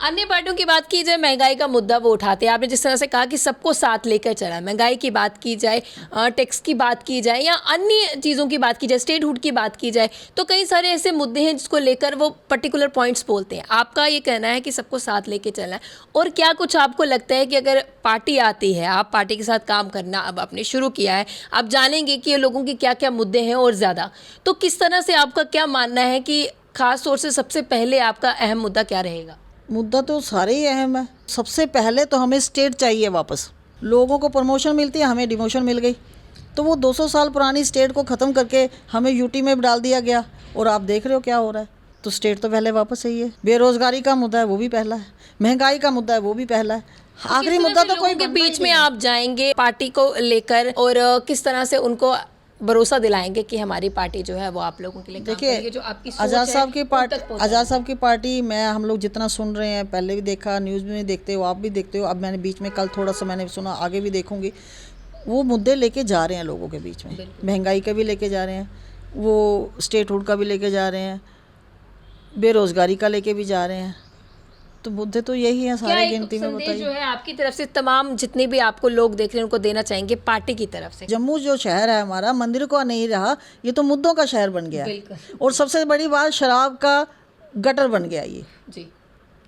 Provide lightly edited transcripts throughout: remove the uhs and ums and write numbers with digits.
अन्य पार्टियों की बात की जाए, महंगाई का मुद्दा वो उठाते हैं। आपने जिस तरह से कहा कि सबको साथ लेकर चला, महंगाई की बात की जाए, टैक्स की बात की जाए या अन्य चीज़ों की बात की जाए, स्टेटहुड की बात की जाए, तो कई सारे ऐसे मुद्दे हैं जिसको लेकर वो पर्टिकुलर पॉइंट्स बोलते हैं। आपका ये कहना है कि सबको साथ लेके चलना है, और क्या कुछ आपको लगता है कि अगर पार्टी आती है, आप पार्टी के साथ काम करना अब आपने शुरू किया है, आप जानेंगे कि ये लोगों के क्या क्या मुद्दे हैं और ज़्यादा, तो किस तरह से आपका क्या मानना है कि खास तौर से सबसे पहले आपका अहम मुद्दा क्या रहेगा? मुद्दा तो सारे ही अहम है। सबसे पहले तो हमें स्टेट चाहिए वापस। लोगों को प्रमोशन मिलती है, हमें डिमोशन मिल गई। तो वो 200 साल पुरानी स्टेट को ख़त्म करके हमें यूटी में डाल दिया गया, और आप देख रहे हो क्या हो रहा है। तो स्टेट तो पहले वापस चाहिए। बेरोज़गारी का मुद्दा है, वो भी पहला है। महंगाई का मुद्दा है, वो भी पहला है। आखिरी मुद्दा तो कोई के बीच में आप जाएंगे पार्टी को लेकर, और किस तरह से उनको भरोसा दिलाएंगे कि हमारी पार्टी जो है वो आप लोगों के लिए काम करेगी, जो आपकी सोच आज़ाद है, साहब की पार्टी, उन तक पहुंचाएगी। आज़ाद साहब की पार्टी में हम लोग जितना सुन रहे हैं, पहले भी देखा, न्यूज़ में देखते हो, आप भी देखते हो, अब मैंने बीच में कल थोड़ा सा मैंने सुना, आगे भी देखूंगी। वो मुद्दे लेके जा रहे हैं लोगों के बीच में। महंगाई का भी लेके जा रहे हैं, वो स्टेटहुड का भी लेके जा रहे हैं, बेरोज़गारी का लेके भी जा रहे हैं। तो मुद्दे तो यही हैं क्या सारे, एक गिनती में संदेश जो बताइए। है आपकी तरफ से तमाम जितने भी आपको लोग देख रहे हैं उनको देना चाहेंगे पार्टी की तरफ से? जम्मू जो शहर है हमारा, मंदिर का नहीं रहा, ये तो मुद्दों का शहर बन गया है। बिल्कुल। और सबसे बड़ी बात, शराब का गटर बन गया ये जी।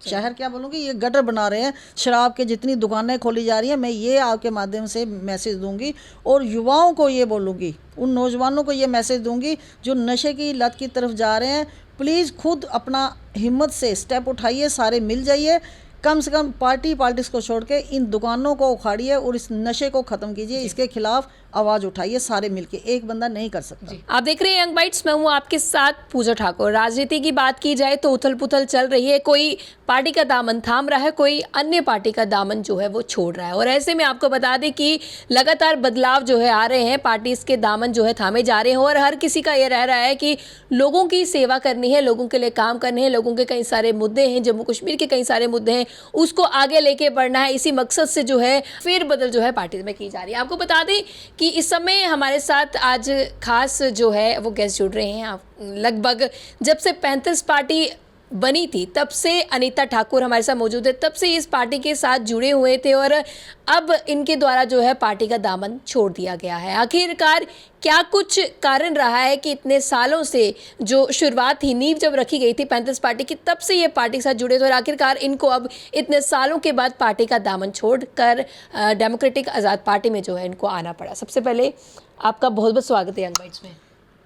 शहर। क्या बोलूँगी, ये गटर बना रहे हैं। शराब के जितनी दुकानें खोली जा रही हैं, मैं ये आपके माध्यम से मैसेज दूंगी, और युवाओं को ये बोलूँगी, उन नौजवानों को ये मैसेज दूंगी जो नशे की लत की तरफ जा रहे हैं, प्लीज़ खुद अपना हिम्मत से स्टेप उठाइए, सारे मिल जाइए। कम से कम पार्टी पॉलिटिक्स को छोड़ के इन दुकानों को उखाड़िए और इस नशे को ख़त्म कीजिए। इसके खिलाफ आवाज़ उठाइए सारे मिलके, एक बंदा नहीं कर सकता। आप देख रहे हैं यंग बाइट्स, मैं हूँ आपके साथ पूजा ठाकुर। राजनीति की बात की जाए तो उथल पुथल चल रही है, कोई पार्टी का दामन थाम रहा है, कोई अन्य पार्टी का दामन जो है वो छोड़ रहा है, और ऐसे में आपको बता दें कि लगातार बदलाव जो है आ रहे हैं, पार्टी के दामन जो है थामे जा रहे हैं, और हर किसी का ये रह रहा है कि लोगों की सेवा करनी है, लोगों के लिए काम करने हैं, लोगों के कई सारे मुद्दे हैं, जम्मू कश्मीर के कई सारे मुद्दे हैं, उसको आगे लेके बढ़ना है। इसी मकसद से जो है फेरबदल जो है पार्टी में की जा रही है। आपको बता दें कि इस समय हमारे साथ आज खास जो है वो गेस्ट जुड़ रहे हैं। लगभग जब से 35 पार्टी बनी थी तब से अनीता ठाकुर हमारे साथ मौजूद है, तब से इस पार्टी के साथ जुड़े हुए थे, और अब इनके द्वारा जो है पार्टी का दामन छोड़ दिया गया है। आखिरकार क्या कुछ कारण रहा है कि इतने सालों से जो शुरुआत थी, नींव जब रखी गई थी 35 पार्टी की, तब से ये पार्टी के साथ जुड़े थे, और आखिरकार इनको अब इतने सालों के बाद पार्टी का दामन छोड़कर डेमोक्रेटिक आज़ाद पार्टी में जो है इनको आना पड़ा। सबसे पहले आपका बहुत बहुत स्वागत है यंग बाइट्स में।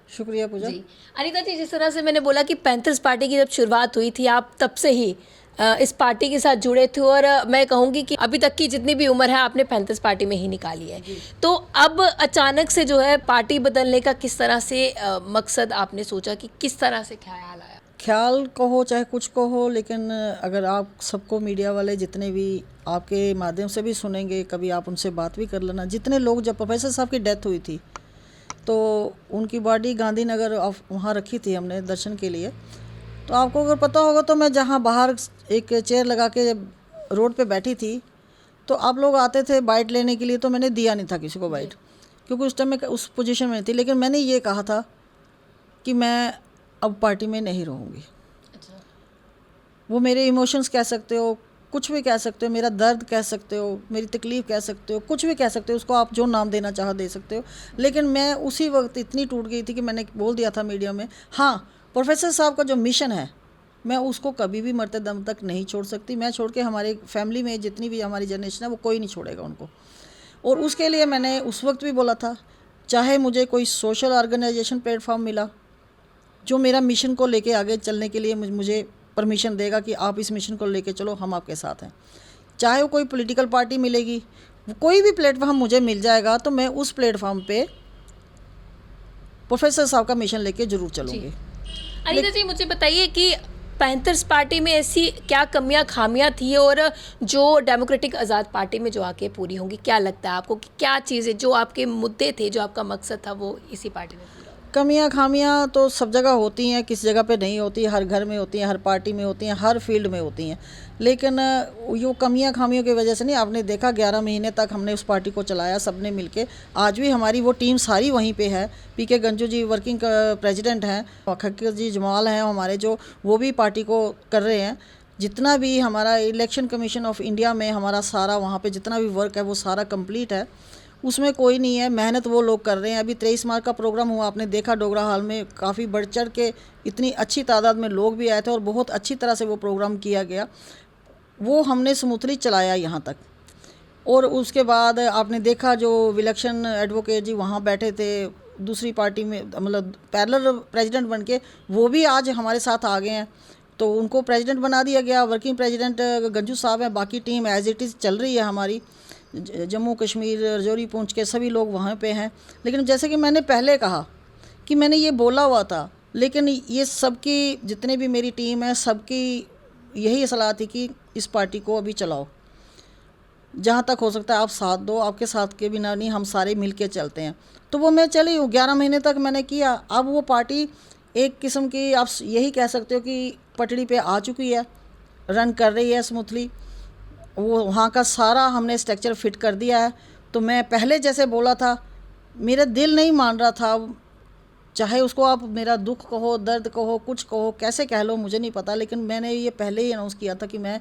शुक्रिया पूजा जी अनीता जी, जिस तरह से मैंने बोला कि 35 पार्टी की जब शुरुआत हुई थी, आप तब से ही इस पार्टी के साथ जुड़े थे, और मैं कहूँगी कि अभी तक की जितनी भी उम्र है आपने 35 पार्टी में ही निकाली है। तो अब अचानक से जो है पार्टी बदलने का किस तरह से मकसद आपने सोचा, कि किस तरह से ख्याल आया? ख्याल कहो चाहे कुछ कहो, लेकिन अगर आप सबको, मीडिया वाले जितने भी आपके माध्यम से भी सुनेंगे, कभी आप उनसे बात भी कर लेना। जितने लोग, जब प्रोफेसर साहब की डेथ हुई थी तो उनकी बॉडी गांधीनगर वहाँ रखी थी हमने दर्शन के लिए। तो आपको अगर पता होगा तो मैं जहाँ बाहर एक चेयर लगा के रोड पे बैठी थी, तो आप लोग आते थे बाइट लेने के लिए, तो मैंने दिया नहीं था किसी को बाइट, क्योंकि उस टाइम मैं उस पोजीशन में नहीं थी। लेकिन मैंने ये कहा था कि मैं अब पार्टी में नहीं रहूँगी। वो मेरे इमोशंस कह सकते हो, कुछ भी कह सकते हो, मेरा दर्द कह सकते हो, मेरी तकलीफ़ कह सकते हो, कुछ भी कह सकते हो, उसको आप जो नाम देना चाहो दे सकते हो। लेकिन मैं उसी वक्त इतनी टूट गई थी कि मैंने बोल दिया था मीडिया में, हाँ, प्रोफेसर साहब का जो मिशन है मैं उसको कभी भी मरते दम तक नहीं छोड़ सकती। मैं छोड़ के, हमारे फैमिली में जितनी भी हमारी जनरेशन है वो कोई नहीं छोड़ेगा उनको। और उसके लिए मैंने उस वक्त भी बोला था, चाहे मुझे कोई सोशल ऑर्गेनाइजेशन प्लेटफॉर्म मिला जो मेरा मिशन को लेके आगे चलने के लिए मुझे परमिशन देगा कि आप इस मिशन को लेके चलो, हम आपके साथ हैं, चाहे वो कोई पॉलिटिकल पार्टी मिलेगी, कोई भी प्लेटफॉर्म मुझे मिल जाएगा, तो मैं उस प्लेटफॉर्म पे प्रोफेसर साहब का मिशन लेके जरूर चलूँगी। अनीता जी, मुझे बताइए कि पैंथर्स पार्टी में ऐसी क्या कमियां खामियां थी, और जो डेमोक्रेटिक आज़ाद पार्टी में जो आके पूरी होंगी? क्या लगता है आपको कि क्या चीज़ें, जो आपके मुद्दे थे, जो आपका मकसद था, वो इसी पार्टी में पूरा? कमियां खामियां तो सब जगह होती हैं, किस जगह पे नहीं होती, हर घर में होती हैं, हर पार्टी में होती हैं, हर फील्ड में होती हैं। लेकिन यो कमियां खामियों की वजह से नहीं, आपने देखा 11 महीने तक हमने उस पार्टी को चलाया सबने मिलके। आज भी हमारी वो टीम सारी वहीं पे है। पीके गंजू जी वर्किंग प्रेसिडेंट हैं, खक्कर जी जमाल हैं हमारे, जो वो भी पार्टी को कर रहे हैं। जितना भी हमारा इलेक्शन कमीशन ऑफ इंडिया में हमारा सारा वहाँ पे जितना भी वर्क है वो सारा कंप्लीट है, उसमें कोई नहीं है। मेहनत वो लोग कर रहे हैं। अभी 23 मार्च का प्रोग्राम हुआ, आपने देखा डोगरा हॉल में काफ़ी बढ़ चढ़ के इतनी अच्छी तादाद में लोग भी आए थे और बहुत अच्छी तरह से वो प्रोग्राम किया गया। वो हमने स्मूथली चलाया यहाँ तक। और उसके बाद आपने देखा जो विलक्षण एडवोकेट जी वहाँ बैठे थे दूसरी पार्टी में, मतलब पैरेलल प्रेसिडेंट बन के, वो भी आज हमारे साथ आ गए हैं। तो उनको प्रेसिडेंट बना दिया गया। वर्किंग प्रेसिडेंट गंजू साहब हैं, बाकी टीम एज इट इज़ चल रही है हमारी। जम्मू कश्मीर, रजौरी, पूंछ के सभी लोग वहाँ पे हैं। लेकिन जैसे कि मैंने पहले कहा कि मैंने ये बोला हुआ था, लेकिन ये सबकी जितने भी मेरी टीम है सबकी यही सलाह थी कि इस पार्टी को अभी चलाओ, जहाँ तक हो सकता है आप साथ दो, आपके साथ के बिना नहीं, हम सारे मिल के चलते हैं। तो वो मैं चली हूँ, 11 महीने तक मैंने किया। अब वो पार्टी एक किस्म की आप यही कह सकते हो कि पटड़ी पे आ चुकी है, रन कर रही है स्मूथली। वो वहाँ का सारा हमने स्ट्रक्चर फिट कर दिया है। तो मैं पहले जैसे बोला था, मेरा दिल नहीं मान रहा था, चाहे उसको आप मेरा दुख कहो, दर्द कहो, कुछ कहो, कैसे कह लो मुझे नहीं पता, लेकिन मैंने ये पहले ही अनाउंस किया था कि मैं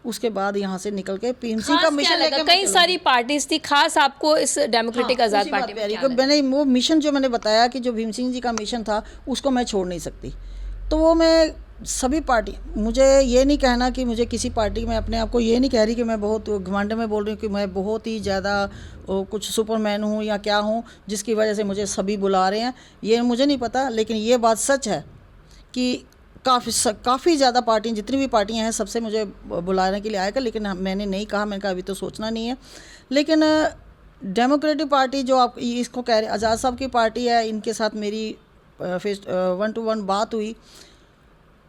उसके बाद यहाँ से निकल के पीएमसी का मिशन लेके कई सारी पार्टीज थी, खास आपको इस डेमोक्रेटिक आज़ाद पार्टी में क्या लगा? मैंने वो मिशन जो मैंने बताया कि जो भीम सिंह जी का मिशन था उसको मैं छोड़ नहीं सकती। तो वो मैं सभी पार्टी, मुझे ये नहीं कहना कि मुझे किसी पार्टी में, अपने आप को ये नहीं कह रही कि मैं बहुत घमंड में बोल रही हूँ कि मैं बहुत ही ज़्यादा कुछ सुपरमैन हूँ या क्या हूँ जिसकी वजह से मुझे सभी बुला रहे हैं, ये मुझे नहीं पता। लेकिन ये बात सच है कि काफ़ी ज़्यादा पार्टी, जितनी भी पार्टियां हैं सबसे मुझे बुलाने के लिए आएगा। लेकिन मैंने नहीं कहा, मैंने कहा अभी तो सोचना नहीं है। लेकिन डेमोक्रेटिक पार्टी जो आप इसको कह रहे, आज़ाद साहब की पार्टी है, इनके साथ मेरी फेस 1-to-1 बात हुई।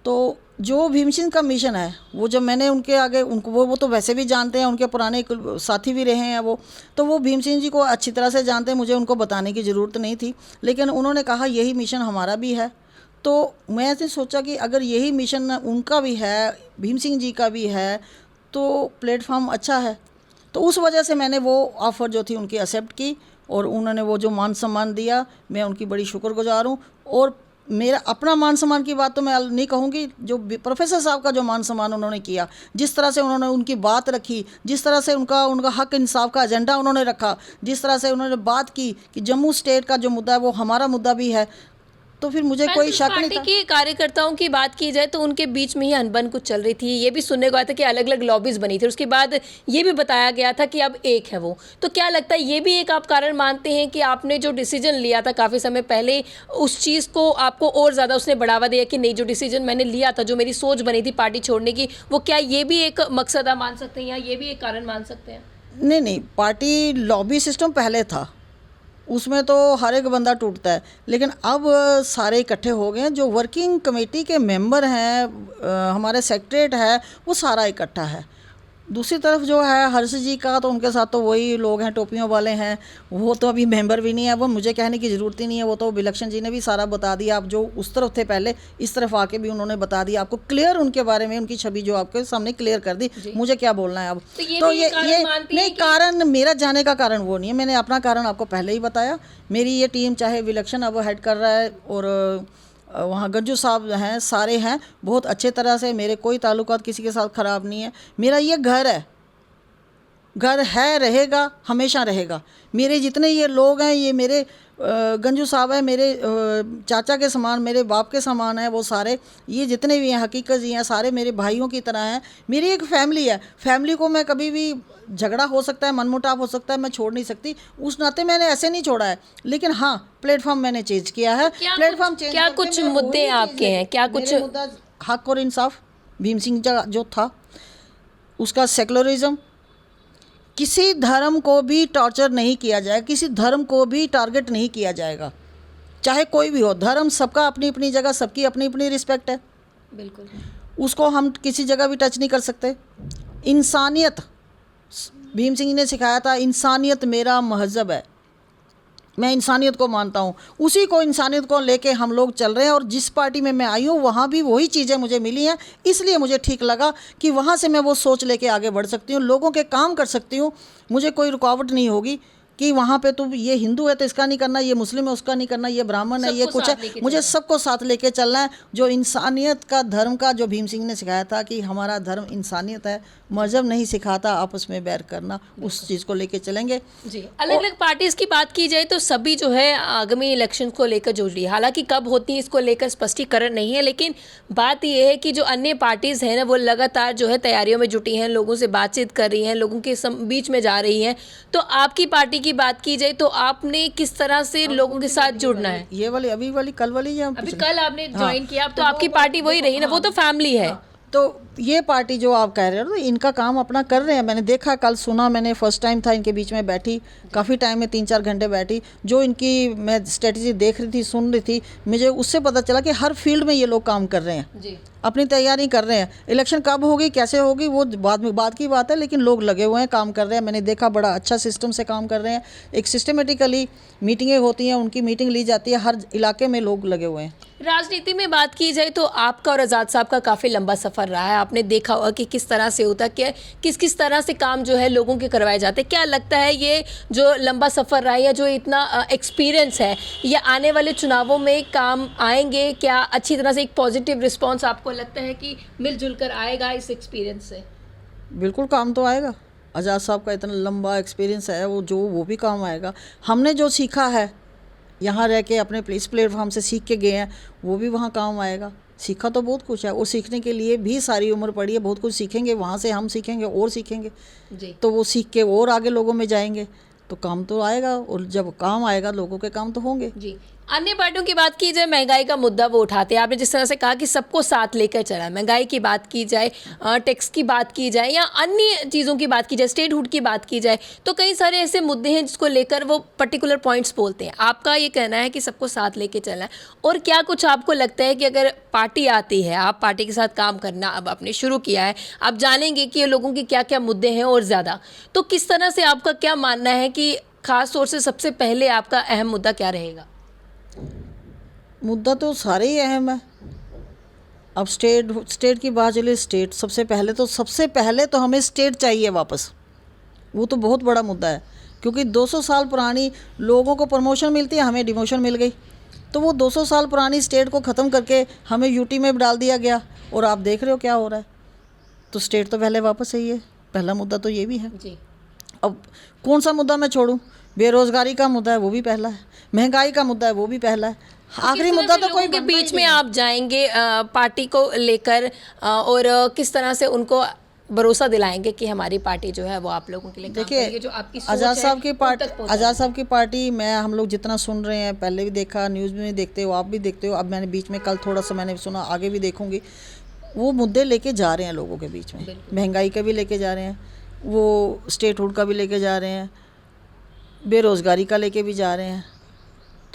तो जो भीम सिंह का मिशन है वो जब मैंने उनके आगे, उनको वो तो वैसे भी जानते हैं, उनके पुराने साथी भी रहे हैं वो, तो वो भीम सिंह जी को अच्छी तरह से जानते हैं, मुझे उनको बताने की ज़रूरत नहीं थी। लेकिन उन्होंने कहा यही मिशन हमारा भी है। तो मैं ऐसे सोचा कि अगर यही मिशन उनका भी है, भीम सिंह जी का भी है, तो प्लेटफॉर्म अच्छा है। तो उस वजह से मैंने वो ऑफ़र जो थी उनकी एक्सेप्ट की और उन्होंने वो जो मान सम्मान दिया, मैं उनकी बड़ी शुक्रगुजार हूँ। और मेरा अपना मान सम्मान की बात तो मैं नहीं कहूँगी, जो प्रोफेसर साहब का जो मान सम्मान उन्होंने किया, जिस तरह से उन्होंने उनकी बात रखी, जिस तरह से उनका हक इंसाफ का एजेंडा उन्होंने रखा, जिस तरह से उन्होंने बात की कि जम्मू स्टेट का जो मुद्दा है वो हमारा मुद्दा भी है, तो फिर मुझे कोई शक नहीं था। पार्टी के कार्यकर्ताओं की बात की जाए तो उनके बीच में ही अनबन कुछ चल रही थी, ये भी सुनने को आया था कि अलग अलग लॉबीज बनी थी। उसके बाद ये भी बताया गया था कि अब एक है वो। तो क्या लगता है ये भी एक आप कारण मानते हैं कि आपने जो डिसीजन लिया था काफ़ी समय पहले, उस चीज़ को आपको और ज़्यादा उसने बढ़ावा दिया कि नहीं, जो डिसीजन मैंने लिया था, जो मेरी सोच बनी थी पार्टी छोड़ने की, वो क्या ये भी एक मकसद आप मान सकते हैं या ये भी एक कारण मान सकते हैं? नहीं, पार्टी लॉबी सिस्टम पहले था, उसमें तो हर एक बंदा टूटता है। लेकिन अब सारे इकट्ठे हो गए हैं, जो वर्किंग कमेटी के मेंबर हैं, हमारे सेक्रेटरीट है, वो सारा इकट्ठा है। दूसरी तरफ जो है हर्ष जी का, तो उनके साथ तो वही लोग हैं, टोपियों वाले हैं, वो तो अभी मेंबर भी नहीं है। वो मुझे कहने की ज़रूरत ही नहीं है, वो तो विलक्षण जी ने भी सारा बता दिया। आप जो उस तरफ थे पहले, इस तरफ आके भी उन्होंने बता दिया आपको क्लियर, उनके बारे में उनकी छवि जो आपके सामने क्लियर कर दी। मुझे क्या बोलना है अब। तो ये नहीं, कारण मेरा जाने का कारण वो नहीं है, मैंने अपना कारण आपको पहले ही बताया। मेरी ये टीम, चाहे विलक्षण अब हेड कर रहा है और वहाँ गंजू साहब हैं, सारे हैं बहुत अच्छे तरह से, मेरे कोई ताल्लुकात किसी के साथ ख़राब नहीं है। मेरा ये घर है, रहेगा, हमेशा रहेगा। मेरे जितने ये लोग हैं, ये मेरे गंजू साहब है, मेरे चाचा के समान, मेरे बाप के समान है, वो सारे ये जितने भी हैं हकीकत जी हैं, सारे मेरे भाइयों की तरह हैं। मेरी एक फैमिली है, फैमिली को मैं कभी भी, झगड़ा हो सकता है, मनमुटाव हो सकता है, मैं छोड़ नहीं सकती, उस नाते मैंने ऐसे नहीं छोड़ा है। लेकिन हाँ, प्लेटफॉर्म मैंने चेंज किया है। प्लेटफॉर्म चेंज, क्या कुछ मुद्दे आपके हैं, क्या कुछ मुद्दा? हक और इंसाफ, भीम सिंह जो था उसका सेकुलरिज्म, किसी धर्म को भी टॉर्चर नहीं किया जाएगा, किसी धर्म को भी टारगेट नहीं किया जाएगा, चाहे कोई भी हो। धर्म सबका अपनी अपनी जगह, सबकी अपनी अपनी रिस्पेक्ट है, बिल्कुल, उसको हम किसी जगह भी टच नहीं कर सकते। इंसानियत, भीम सिंह ने सिखाया था, इंसानियत मेरा महज़ब है, मैं इंसानियत को मानता हूँ, उसी को, इंसानियत को लेके हम लोग चल रहे हैं। और जिस पार्टी में मैं आई हूँ वहाँ भी वही चीज़ें मुझे मिली हैं, इसलिए मुझे ठीक लगा कि वहाँ से मैं वो सोच लेके आगे बढ़ सकती हूँ, लोगों के काम कर सकती हूँ, मुझे कोई रुकावट नहीं होगी कि वहाँ पे तो ये हिंदू है तो इसका नहीं करना, ये मुस्लिम है उसका नहीं करना, ये ब्राह्मण है, ये सबको कुछ साथ है, लेके मुझे चलना है। सबको साथ लेके चलना है। जो इंसानियत का धर्म का जो भीम सिंह ने सिखाया था कि हमारा धर्म इंसानियत है, मजहब नहीं सिखाता आपस में बैर करना, उस चीज़ को लेके चलेंगे। जी, अलग अलग पार्टीज की बात की जाए तो सभी जो है आगामी इलेक्शन को लेकर जुड़ रही है। हालांकि कब होती है इसको लेकर स्पष्टीकरण नहीं है, लेकिन बात यह है कि जो अन्य पार्टीज हैं ना वो लगातार जो है तैयारियों में जुटी हैं, लोगों से बातचीत कर रही हैं, लोगों के बीच में जा रही हैं। तो आपकी पार्टी की बात की जाए तो आपने किस तरह से लोगों के साथ जुड़ना है? ये वाली अभी वाली कल वाली या अभी पिछली? कल आपने हाँ, ज्वाइन किया, अब तो आपकी पार्टी वही रही ना, वो तो फैमिली है। तो ये पार्टी जो आप कह रहे हो इनका काम अपना कर रहे हैं। मैंने देखा, कल सुना, मैंने फर्स्ट टाइम था इनके बीच में बैठी, काफ़ी टाइम में 3-4 घंटे बैठी। जो इनकी मैं स्ट्रेटजी देख रही थी, सुन रही थी, मुझे उससे पता चला कि हर फील्ड में ये लोग काम कर रहे हैं जी, अपनी तैयारी कर रहे हैं। इलेक्शन कब होगी कैसे होगी वो बाद की बात है, लेकिन लोग लगे हुए हैं, काम कर रहे हैं। मैंने देखा बड़ा अच्छा सिस्टम से काम कर रहे हैं। एक सिस्टमेटिकली मीटिंगें होती हैं, उनकी मीटिंग ली जाती है, हर इलाके में लोग लगे हुए हैं। राजनीति में बात की जाए तो आपका और आज़ाद साहब का काफ़ी लंबा सफ़र रहा है। आपने देखा होगा कि किस तरह से होता है, किस किस तरह से काम जो है लोगों के करवाए जाते हैं। क्या लगता है ये जो लंबा सफ़र रहा है या जो इतना एक्सपीरियंस है, ये आने वाले चुनावों में काम आएंगे? क्या अच्छी तरह से एक पॉजिटिव रिस्पॉन्स आपको लगता है कि मिलजुल कर आएगा इस एक्सपीरियंस से? बिल्कुल काम तो आएगा। आज़ाद साहब का इतना लंबा एक्सपीरियंस है, वो भी काम आएगा। हमने जो सीखा है यहाँ रह के, अपने इस प्लेटफॉर्म से सीख के गए हैं, वो भी वहाँ काम आएगा। सीखा तो बहुत कुछ है, और सीखने के लिए भी सारी उम्र पड़ी है। बहुत कुछ सीखेंगे वहाँ से, हम सीखेंगे और सीखेंगे जी, तो वो सीख के और आगे लोगों में जाएंगे, तो काम तो आएगा। और जब काम आएगा लोगों के काम तो होंगे। जी। अन्य पार्टियों की बात की जाए, महंगाई का मुद्दा वो उठाते हैं। आपने जिस तरह से कहा कि सबको साथ लेकर चला है, महंगाई की बात की जाए, टैक्स की बात की जाए या अन्य चीज़ों की बात की जाए, स्टेटहुड की बात की जाए, तो कई सारे ऐसे मुद्दे हैं जिसको लेकर वो पर्टिकुलर पॉइंट्स बोलते हैं। आपका ये कहना है कि सबको साथ लेके चलना है, और क्या कुछ आपको लगता है कि अगर पार्टी आती है, आप पार्टी के साथ काम करना अब आपने शुरू किया है, आप जानेंगे कि लोगों के क्या क्या मुद्दे हैं और ज़्यादा, तो किस तरह से आपका क्या मानना है कि खास तौर से सबसे पहले आपका अहम मुद्दा क्या रहेगा? मुद्दा तो सारे ही अहम है। अब स्टेट की बात चले, स्टेट सबसे पहले तो हमें स्टेट चाहिए वापस। वो तो बहुत बड़ा मुद्दा है, क्योंकि 200 साल पुरानी लोगों को प्रमोशन मिलती है, हमें डिमोशन मिल गई। तो वो 200 साल पुरानी स्टेट को ख़त्म करके हमें यूटी में डाल दिया गया, और आप देख रहे हो क्या हो रहा है। तो स्टेट तो पहले वापस चाहिए, पहला मुद्दा तो ये भी है। जी, अब कौन सा मुद्दा मैं छोड़ूं? बेरोज़गारी का मुद्दा है, वो भी पहला है। महंगाई का मुद्दा है, वो भी पहला है। आखिरी मुद्दा तो कोई के बनता ही बीच में नहीं है। आप जाएंगे पार्टी को लेकर, और किस तरह से उनको भरोसा दिलाएंगे कि हमारी पार्टी जो है वो आप लोगों के लिए काम करेगी, जो आपकी सोच आज़ाद है, साहब की उन पार्टी, तक पहुंचाएगी। आज़ाद साहब की पार्टी में हम लोग जितना सुन रहे हैं, पहले भी देखा, न्यूज़ में देखते हो, आप भी देखते हो, अब मैंने बीच में कल थोड़ा सा मैंने सुना, आगे भी देखूंगी। वो मुद्दे लेके जा रहे हैं लोगों के बीच में। महंगाई का भी लेके जा रहे हैं, वो स्टेटहुड का भी लेके जा रहे हैं, बेरोज़गारी का लेके भी जा रहे हैं।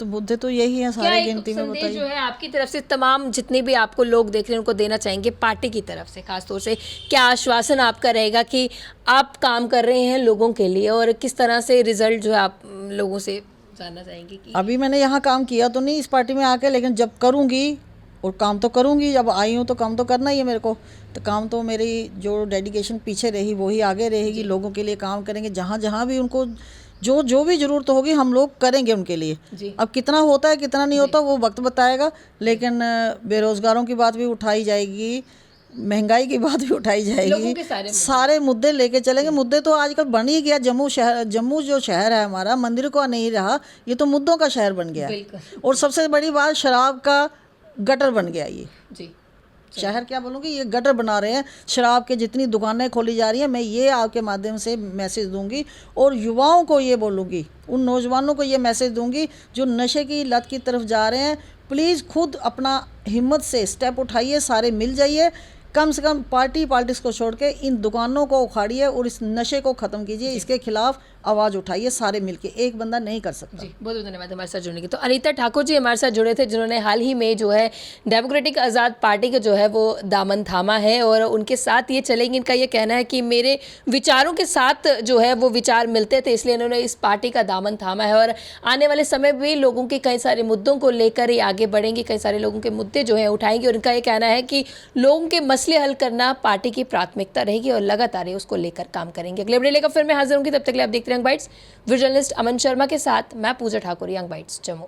तो मुद्दे तो यही हैं क्या सारे, एक गिनती में संदेश बताइए। जो है आपकी तरफ से तमाम जितने भी आपको लोग देख रहे हैं उनको देना चाहेंगे पार्टी की तरफ से? खास तौर से क्या आश्वासन आपका रहेगा कि आप काम कर रहे हैं लोगों के लिए, और किस तरह से रिजल्ट जो है आप लोगों से जानना चाहेंगे कि अभी मैंने यहाँ काम किया तो नहीं इस पार्टी में आके, लेकिन जब करूँगी, और काम तो करूँगी, जब आई हूँ तो काम तो करना ही है मेरे को। तो काम तो मेरी जो डेडिकेशन पीछे रही वही आगे रहेगी। लोगों के लिए काम करेंगे, जहाँ जहाँ भी उनको जो भी ज़रूरत होगी हम लोग करेंगे उनके लिए। जी, अब कितना होता है कितना नहीं होता वो वक्त बताएगा, लेकिन बेरोज़गारों की बात भी उठाई जाएगी, महंगाई की बात भी उठाई लोगों के जाएगी, सारे मुद्दे लेके चलेंगे। मुद्दे तो आजकल बन ही गया। जम्मू जो शहर है हमारा, मंदिर को नहीं रहा, ये तो मुद्दों का शहर बन गया। बिल्कुल। और सबसे बड़ी बात, शराब का गटर बन गया ये जी, शहर। क्या बोलूँगी, ये गटर बना रहे हैं। शराब के जितनी दुकानें खोली जा रही हैं, मैं ये आपके माध्यम से मैसेज दूंगी, और युवाओं को ये बोलूँगी, उन नौजवानों को ये मैसेज दूंगी जो नशे की लत की तरफ जा रहे हैं, प्लीज़ खुद अपना हिम्मत से स्टेप उठाइए, सारे मिल जाइए। कम से कम पॉलिटिक्स को छोड़ के इन दुकानों को उखाड़िए और इस नशे को ख़त्म कीजिए। इसके खिलाफ आवाज़ उठाइए सारे मिलके, एक बंदा नहीं कर सकता। जी, बहुत बहुत धन्यवाद हमारे साथ जुड़ने के। तो अनीता ठाकुर जी हमारे साथ जुड़े थे, जिन्होंने हाल ही में जो है डेमोक्रेटिक आज़ाद पार्टी का जो है वो दामन थामा है, और उनके साथ ये चलेंगे। इनका ये कहना है कि मेरे विचारों के साथ जो है वो विचार मिलते थे, इसलिए इन्होंने इस पार्टी का दामन थामा है, और आने वाले समय में लोगों के कई सारे मुद्दों को लेकर ही आगे बढ़ेंगे, कई सारे लोगों के मुद्दे जो हैं उठाएंगे। और इनका ये कहना है कि लोगों के मसले हल करना पार्टी की प्राथमिकता रहेगी, और लगातार उसको लेकर काम करेंगे। अगले अपडेट लेकर फिर मैं हाजिर होंगी, तब तक के लिए आप देखते रहें यंग बाइट्स। वीडियो जर्नलिस्ट अमन शर्मा के साथ मैं पूजा ठाकुर, यंग बाइट्स जम्मू।